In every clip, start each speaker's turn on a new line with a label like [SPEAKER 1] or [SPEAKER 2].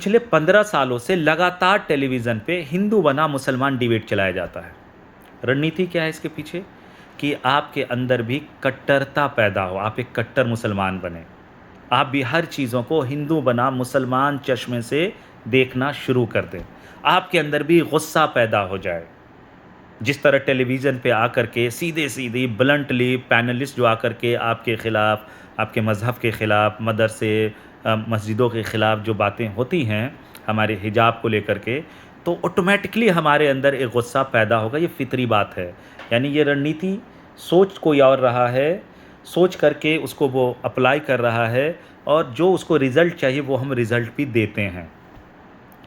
[SPEAKER 1] पिछले 15 सालों से लगातार टेलीविज़न पे हिंदू बना मुसलमान डिबेट चलाया जाता है। रणनीति क्या है इसके पीछे? कि आपके अंदर भी कट्टरता पैदा हो, आप एक कट्टर मुसलमान बने। आप भी हर चीज़ों को हिंदू बना मुसलमान चश्मे से देखना शुरू कर दें। आपके अंदर भी गुस्सा पैदा हो जाए। जिस तरह टेलीविज़न पे आकर के सीधे-सीधे ब्लंटली पैनलिस्ट जो आकर के आपके ख़िलाफ़, आपके मज़हब के ख़िलाफ़, मदरसे मस्जिदों के ख़िलाफ़ जो बातें होती हैं, हमारे हिजाब को लेकर के, तो ऑटोमैटिकली हमारे अंदर एक गुस्सा पैदा होगा, ये फ़ितरी बात है। यानी ये रणनीति सोच कोई और रहा है, सोच करके उसको वो अप्लाई कर रहा है और जो उसको रिज़ल्ट चाहिए वो हम रिज़ल्ट भी देते हैं।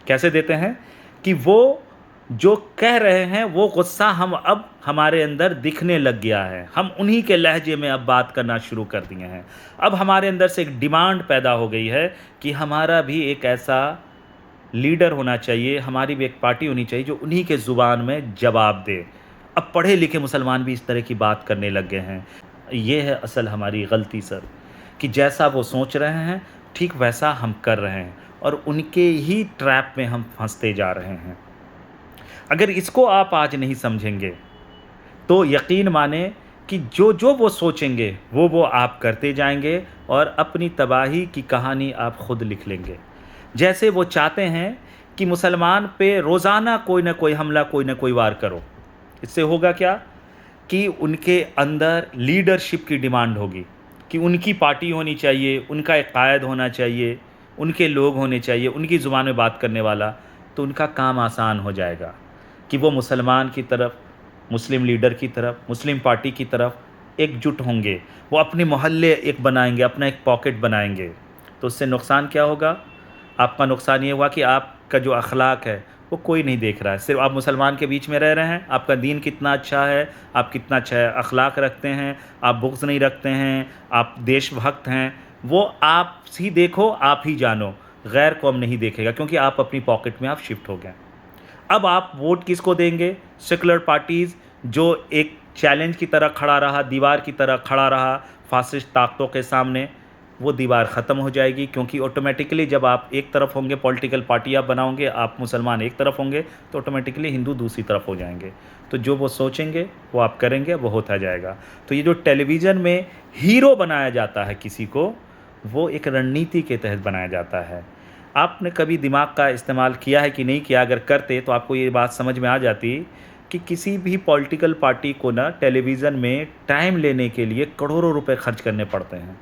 [SPEAKER 1] कैसे देते हैं? कि वो जो कह रहे हैं वो गुस्सा हम अब हमारे अंदर दिखने लग गया है। हम उन्हीं के लहजे में अब बात करना शुरू कर दिए हैं। अब हमारे अंदर से एक डिमांड पैदा हो गई है कि हमारा भी एक ऐसा लीडर होना चाहिए, हमारी भी एक पार्टी होनी चाहिए जो उन्हीं के ज़ुबान में जवाब दे। अब पढ़े लिखे मुसलमान भी इस तरह की बात करने लग गए हैं। ये है असल हमारी गलती सर, कि जैसा वो सोच रहे हैं ठीक वैसा हम कर रहे हैं और उनके ही ट्रैप में हम फंसते जा रहे हैं। अगर इसको आप आज नहीं समझेंगे तो यकीन माने कि जो जो वो सोचेंगे वो आप करते जाएंगे और अपनी तबाही की कहानी आप खुद लिख लेंगे। जैसे वो चाहते हैं कि मुसलमान पे रोज़ाना कोई ना कोई हमला, कोई ना कोई वार करो। इससे होगा क्या? कि उनके अंदर लीडरशिप की डिमांड होगी कि उनकी पार्टी होनी चाहिए, उनका एक कायद होना चाहिए, उनके लोग होने चाहिए, उनकी ज़ुबान में बात करने वाला। तो उनका काम आसान हो जाएगा कि वो मुसलमान की तरफ, मुस्लिम लीडर की तरफ, मुस्लिम पार्टी की तरफ एकजुट होंगे। वो अपने मोहल्ले एक बनाएंगे, अपना एक पॉकेट बनाएंगे। तो उससे नुकसान क्या होगा? आपका नुकसान ये हुआ कि आपका जो अखलाक है वो कोई नहीं देख रहा है। सिर्फ आप मुसलमान के बीच में रह रहे हैं, आपका दीन कितना अच्छा है, आप कितना अच्छा अखलाक रखते हैं, आप बुग़्ज़ नहीं रखते हैं, आप देशभक्त हैं, वो आप ही देखो, आप ही जानो। गैर कौम नहीं देखेगा क्योंकि आप अपनी पॉकेट में आप शिफ्ट हो गए। अब आप वोट किसको देंगे? सेकुलर पार्टीज़ जो एक चैलेंज की तरह खड़ा रहा, दीवार की तरह खड़ा रहा फासिस्ट ताकतों के सामने, वो दीवार ख़त्म हो जाएगी क्योंकि ऑटोमेटिकली जब आप एक तरफ होंगे, पॉलिटिकल पार्टी आप बनाओगे, आप मुसलमान एक तरफ होंगे तो ऑटोमेटिकली हिंदू दूसरी तरफ हो जाएंगे। तो जो वो सोचेंगे वो आप करेंगे, वो होता जाएगा। तो ये जो टेलीविज़न में हीरो बनाया जाता है किसी को, वो एक रणनीति के तहत बनाया जाता है। आपने कभी दिमाग का इस्तेमाल किया है कि नहीं किया? अगर करते तो आपको ये बात समझ में आ जाती कि किसी भी पॉलिटिकल पार्टी को ना टेलीविज़न में टाइम लेने के लिए करोड़ों रुपए खर्च करने पड़ते हैं।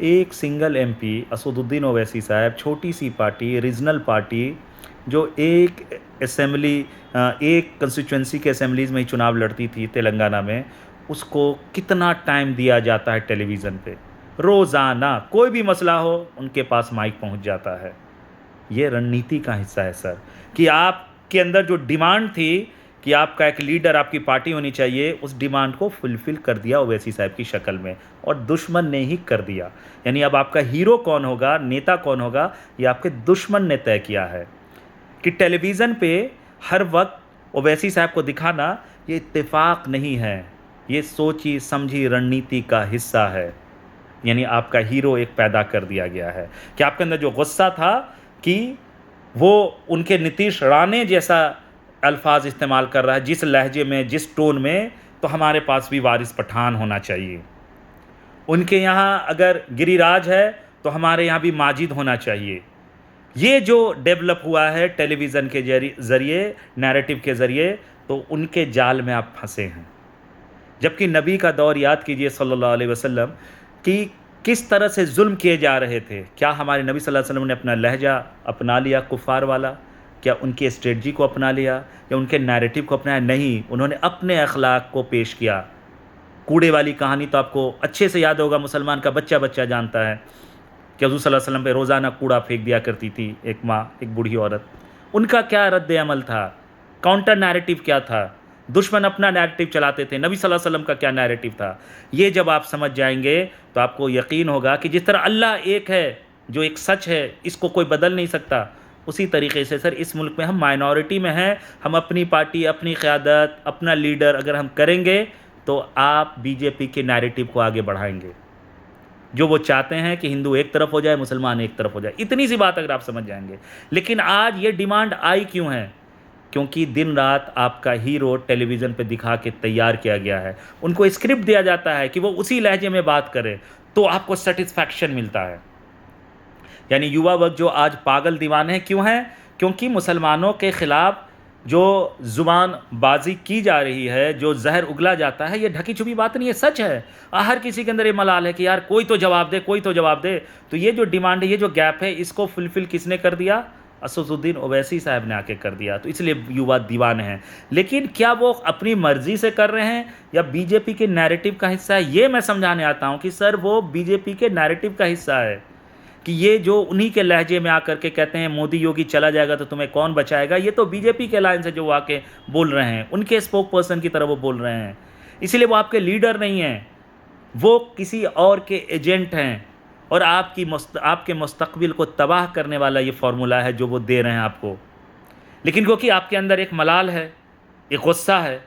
[SPEAKER 1] एक सिंगल एमपी असदुद्दीन ओवैसी साहब, छोटी सी पार्टी, रीजनल पार्टी, जो एक असेंबली, एक कंस्टिट्यूंसी के असेंबलीज़ में ही चुनाव लड़ती थी तेलंगाना में, उसको कितना टाइम दिया जाता है टेलीविज़न पे। रोज़ाना कोई भी मसला हो उनके पास माइक पहुंच जाता है। ये रणनीति का हिस्सा है सर, कि आपके अंदर जो डिमांड थी कि आपका एक लीडर, आपकी पार्टी होनी चाहिए, उस डिमांड को फुलफ़िल कर दिया ओवैसी साहब की शक्ल में, और दुश्मन ने ही कर दिया। यानी अब आपका हीरो कौन होगा, नेता कौन होगा, ये आपके दुश्मन ने तय किया है। कि टेलीविज़न पे हर वक्त ओवैसी साहब को दिखाना ये इत्तेफाक नहीं है, ये सोची समझी रणनीति का हिस्सा है। यानी आपका हीरो एक पैदा कर दिया गया है कि आपके अंदर जो गुस्सा था कि वो उनके नीतीश राणे जैसा अल्फाज इस्तेमाल कर रहा है, जिस लहजे में, जिस टोन में, तो हमारे पास भी वारिस पठान होना चाहिए। उनके यहाँ अगर गिरिराज है तो हमारे यहाँ भी माजिद होना चाहिए। ये जो डेवलप हुआ है टेलीविज़न के ज़रिए, नैरेटिव के ज़रिए, तो उनके जाल में आप फंसे हैं। जबकि नबी का दौर याद कीजिए सल्लल्लाहु अलैहि वसल्लम, कि किस तरह से जुल्म किए जा रहे थे। क्या हमारे नबी सल्लल्लाहु अलैहि वसल्लम ने अपना लहजा अपना लिया कुफ़ार वाला? क्या उनकी स्ट्रेटजी को अपना लिया या उनके नैरेटिव को अपनाया? नहीं, उन्होंने अपने अखलाक को पेश किया। कूड़े वाली कहानी तो आपको अच्छे से याद होगा, मुसलमान का बच्चा बच्चा जानता है कि हज़ूर सल्लल्लाहु अलैहि वसल्लम पे रोज़ाना कूड़ा फेंक दिया करती थी एक माँ, एक बूढ़ी औरत। उनका क्या रद्द अमल था? काउंटर नैरेटिव क्या था? दुश्मन अपना नैरेटिव चलाते थे, नबी सल्लल्लाहु अलैहि वसल्लम का क्या नैरेटिव था? ये जब आप समझ जाएंगे तो आपको यकीन होगा कि जिस तरह अल्लाह एक है, जो एक सच है, इसको कोई बदल नहीं सकता, उसी तरीके से सर इस मुल्क में हम माइनॉरिटी में हैं। हम अपनी पार्टी, अपनी क़यादत, अपना लीडर अगर हम करेंगे तो आप बीजेपी के नैरेटिव को आगे बढ़ाएंगे। जो वो चाहते हैं कि हिंदू एक तरफ हो जाए, मुसलमान एक तरफ हो जाए। इतनी सी बात अगर आप समझ जाएंगे। लेकिन आज ये डिमांड आई क्यों है? क्योंकि दिन रात आपका हीरो टेलीविज़न पे दिखा के तैयार किया गया है। उनको स्क्रिप्ट दिया जाता है कि वो उसी लहजे में बात करें, तो आपको सेटिस्फैक्शन मिलता है। यानी युवा वर्ग जो आज पागल दीवाने हैं, क्यों हैं? क्योंकि मुसलमानों के खिलाफ जो ज़ुबानबाज़ी की जा रही है, जो ज़हर उगला जाता है, ये ढकी छुपी बात नहीं है, सच है। हर किसी के अंदर ये मलाल है कि यार कोई तो जवाब दे, कोई तो जवाब दे। तो ये जो डिमांड है, ये जो गैप है, इसको फुलफ़िल किसने कर दिया? असदुद्दीन ओवैसी साहब ने आके कर दिया। तो इसलिए युवा दीवाने हैं। लेकिन क्या वो अपनी मर्ज़ी से कर रहे हैं या बीजेपी के नैरेटिव का हिस्सा है? ये मैं समझाने आता हूँ कि सर वो बीजेपी के नैरेटिव का हिस्सा है कि ये जो उन्हीं के लहजे में आकर के कहते हैं मोदी योगी चला जाएगा तो तुम्हें कौन बचाएगा, ये तो बीजेपी के लाइन से जो वो आके बोल रहे हैं, उनके स्पोक पर्सन की तरह वो बोल रहे हैं। इसीलिए वो आपके लीडर नहीं हैं, वो किसी और के एजेंट हैं। और आपके मुस्तकबिल को तबाह करने वाला ये फार्मूला है जो वो दे रहे हैं आपको। लेकिन क्योंकि आपके अंदर एक मलाल है, एक गुस्सा है,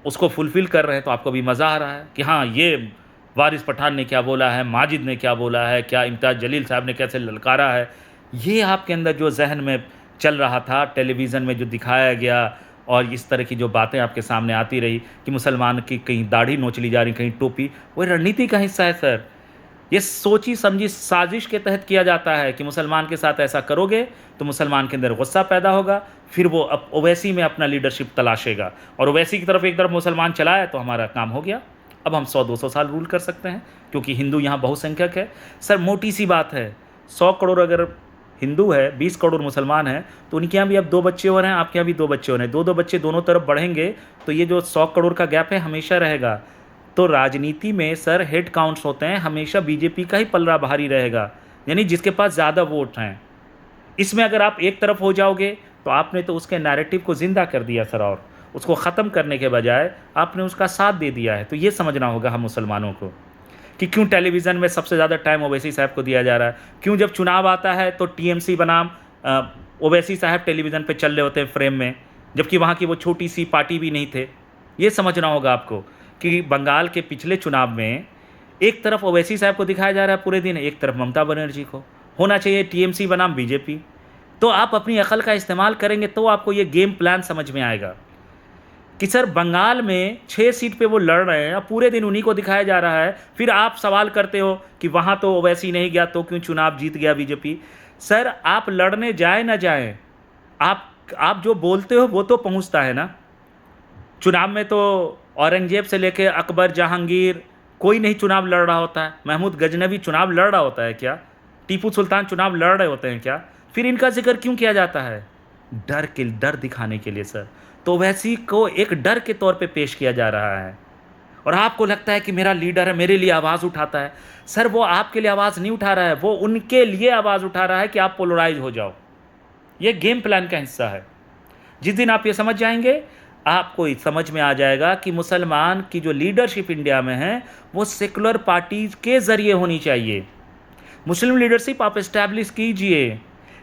[SPEAKER 1] उसको फुलफ़िल कर रहे हैं, तो आपको भी मज़ा आ रहा है कि हाँ, ये वारिस पठान ने क्या बोला है, माजिद ने क्या बोला है, क्या इम्तियाज़ जलील साहब ने कैसे ललकारा है। ये आपके अंदर जो ज़हन में चल रहा था, टेलीविज़न में जो दिखाया गया और इस तरह की जो बातें आपके सामने आती रही कि मुसलमान की कहीं दाढ़ी नोच ली जा रही, कहीं टोपी, वो रणनीति का हिस्सा है सर। ये सोची समझी साजिश के तहत किया जाता है कि मुसलमान के साथ ऐसा करोगे तो मुसलमान के अंदर गुस्सा पैदा होगा, फिर वो अब ओवैसी में अपना लीडरशिप तलाशेगा और ओवैसी की तरफ एक तरफ मुसलमान चलाए तो हमारा काम हो गया। अब हम 100-200 साल रूल कर सकते हैं क्योंकि हिंदू यहाँ बहुसंख्यक है। सर मोटी सी बात है, 100 करोड़ अगर हिंदू है, 20 करोड़ मुसलमान हैं, तो उनके यहाँ भी अब 2 बच्चे हो रहे हैं, आपके यहाँ भी 2 बच्चे हो रहे हैं। 2-2 बच्चे दोनों तरफ बढ़ेंगे तो ये जो 100 करोड़ का गैप है हमेशा रहेगा। तो राजनीति में सर हेड काउंट्स होते हैं, हमेशा बीजेपी का ही पलड़ा भारी रहेगा, यानी जिसके पास ज़्यादा वोट हैं। इसमें अगर आप एक तरफ हो जाओगे तो आपने तो उसके नैरेटिव को ज़िंदा कर दिया सर, और उसको ख़त्म करने के बजाय आपने उसका साथ दे दिया है। तो ये समझना होगा हम मुसलमानों को कि क्यों टेलीविज़न में सबसे ज़्यादा टाइम ओवैसी साहब को दिया जा रहा है, क्यों जब चुनाव आता है तो टीएमसी बनाम ओवैसी साहब टेलीविज़न पे चल रहे होते हैं फ्रेम में, जबकि वहाँ की वो छोटी सी पार्टी भी नहीं थे। ये समझना होगा आपको कि बंगाल के पिछले चुनाव में एक तरफ ओवैसी साहब को दिखाया जा रहा है पूरे दिन, एक तरफ ममता बनर्जी को। होना चाहिए टीएमसी बनाम बीजेपी। तो आप अपनी अकल का इस्तेमाल करेंगे तो आपको ये गेम प्लान समझ में आएगा कि सर बंगाल में 6 सीट पे वो लड़ रहे हैं, अब पूरे दिन उन्हीं को दिखाया जा रहा है। फिर आप सवाल करते हो कि वहाँ तो ओवैसी नहीं गया तो क्यों चुनाव जीत गया बीजेपी। सर आप लड़ने जाए ना जाए, आप जो बोलते हो वो तो पहुँचता है ना। चुनाव में तो औरंगजेब से लेकर अकबर, जहांगीर कोई नहीं चुनाव लड़ रहा होता है। महमूद गजनवी चुनाव लड़ रहा होता है क्या? टीपू सुल्तान चुनाव लड़ रहे होते हैं क्या? फिर इनका जिक्र क्यों किया जाता है? डर दिखाने के लिए सर। तो वैसी को एक डर के तौर पे पेश किया जा रहा है और आपको लगता है कि मेरा लीडर है, मेरे लिए आवाज़ उठाता है। सर वो आपके लिए आवाज़ नहीं उठा रहा है, वो उनके लिए आवाज़ उठा रहा है कि आप पोलराइज हो जाओ। ये गेम प्लान का हिस्सा है। जिस दिन आप ये समझ जाएंगे, आपको समझ में आ जाएगा कि मुसलमान की जो लीडरशिप इंडिया में है वो सेकुलर पार्टीज़ के ज़रिए होनी चाहिए। मुस्लिम लीडरशिप आप इस्टेब्लिश कीजिए,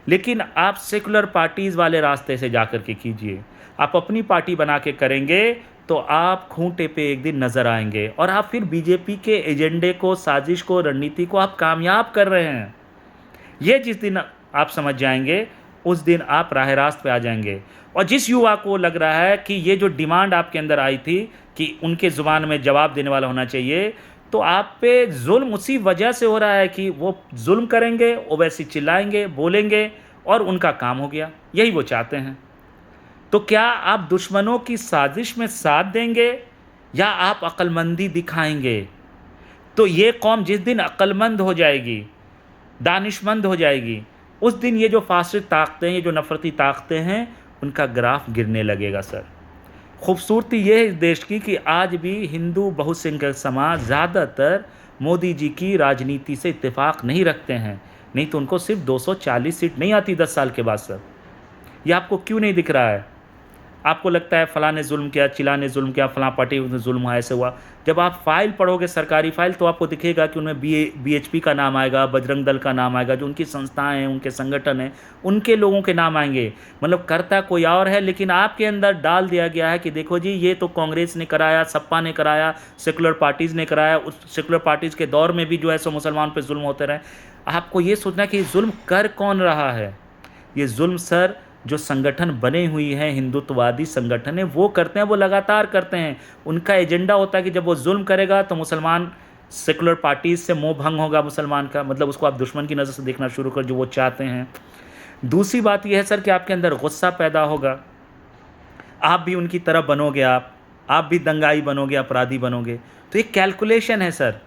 [SPEAKER 1] लेकिन आप सेकुलर पार्टीज़ वाले रास्ते से जा कर के कीजिए। आप अपनी पार्टी बना के करेंगे तो आप खूंटे पे एक दिन नज़र आएंगे और आप फिर बीजेपी के एजेंडे को, साजिश को, रणनीति को आप कामयाब कर रहे हैं। ये जिस दिन आप समझ जाएंगे उस दिन आप राह रास्त पे आ जाएंगे। और जिस युवा को लग रहा है कि ये जो डिमांड आपके अंदर आई थी कि उनके ज़ुबान में जवाब देने वाला होना चाहिए, तो आप पे जुल्म उसी वजह से हो रहा है कि वो जुल्म करेंगे, ओवैसी चिल्लाएंगे, बोलेंगे और उनका काम हो गया। यही वो चाहते हैं। तो क्या आप दुश्मनों की साजिश में साथ देंगे या आप अक्लमंदी दिखाएंगे? तो ये कौम जिस दिन अक्लमंद हो जाएगी, दानिशमंद हो जाएगी, उस दिन ये जो फासिद ताकतें, ये जो नफरती ताकतें हैं, उनका ग्राफ गिरने लगेगा सर। खूबसूरती ये है इस देश की कि आज भी हिंदू बहुसंख्यक समाज ज़्यादातर मोदी जी की राजनीति से इत्तेफाक नहीं रखते हैं, नहीं तो उनको सिर्फ 240 सीट नहीं आती 10 साल के बाद सर। ये आपको क्यों नहीं दिख रहा है? आपको लगता है फलाँ ने जुल्म किया, चिला ने जुल्म किया, फलाँ पार्टी ने जुल्म हुआ, ऐसे हुआ। जब आप फाइल पढ़ोगे, सरकारी फाइल, तो आपको दिखेगा कि उनमें बीएचपी का नाम आएगा, बजरंग दल का नाम आएगा, जो उनकी संस्थाएँ हैं, उनके संगठन हैं, उनके लोगों के नाम आएंगे। मतलब करता कोई और है, लेकिन आपके अंदर डाल दिया गया है कि देखो जी, ये तो कांग्रेस ने कराया, सपा ने कराया, सेकुलर पार्टीज़ ने कराया। उस सेकुलर पार्टीज़ के दौर में भी जो है सो मुसलमान पे जुल्म होते रहे। आपको ये सोचना कि जुल्म कर कौन रहा है? ये जुल्म सर जो संगठन बने हुई हैं, हिंदुत्ववादी संगठन है, वो करते हैं, वो लगातार करते हैं। उनका एजेंडा होता है कि जब वो जुल्म करेगा तो मुसलमान सेकुलर पार्टीज़ से मोह भंग होगा मुसलमान का, मतलब उसको आप दुश्मन की नज़र से देखना शुरू कर, जो वो चाहते हैं। दूसरी बात यह है सर कि आपके अंदर गुस्सा पैदा होगा, आप भी उनकी तरह बनोगे, आप भी दंगाई बनोगे, अपराधी बनोगे। तो एक कैलकुलेशन है सर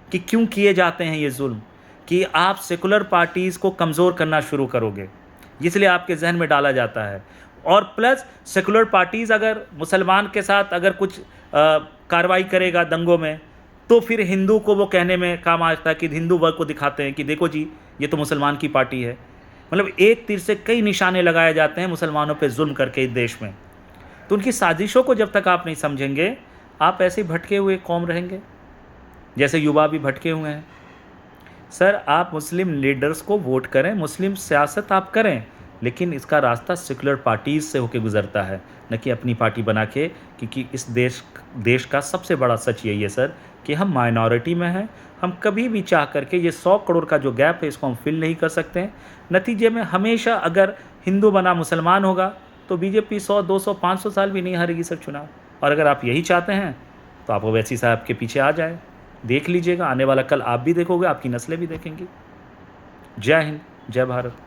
[SPEAKER 1] कि क्यों किए जाते हैं ये जुल्म, कि आप सेकुलर पार्टीज़ को कमज़ोर करना शुरू करोगे, इसलिए आपके जहन में डाला जाता है। और प्लस सेकुलर पार्टीज़ अगर मुसलमान के साथ अगर कुछ कार्रवाई करेगा दंगों में, तो फिर हिंदू को वो कहने में काम आता है कि हिंदू वर्ग को दिखाते हैं कि देखो जी, ये तो मुसलमान की पार्टी है। मतलब एक तीर से कई निशाने लगाए जाते हैं मुसलमानों पे जुल्म करके इस देश में। तो उनकी साजिशों को जब तक आप नहीं समझेंगे, आप ऐसे ही भटके हुए कौम रहेंगे, जैसे युवा भी भटके हुए हैं। सर, आप मुस्लिम लीडर्स को वोट करें, मुस्लिम सियासत आप करें, लेकिन इसका रास्ता सेकुलर पार्टीज़ से होकर गुजरता है, न कि अपनी पार्टी बना के। क्योंकि इस देश का सबसे बड़ा सच यही है सर कि हम माइनॉरिटी में हैं। हम कभी भी चाह करके ये 100 करोड़ का जो गैप है, इसको हम फिल नहीं कर सकते हैं। नतीजे में हमेशा अगर हिंदू बना मुसलमान होगा तो बीजेपी 100, 200, 500 साल भी नहीं हारेगी सर चुनाव। और अगर आप यही चाहते हैं तो आप ओवैसी साहब के पीछे आ जाए, देख लीजिएगा, आने वाला कल आप भी देखोगे, आपकी नस्लें भी देखेंगी। जय हिंद, जय भारत।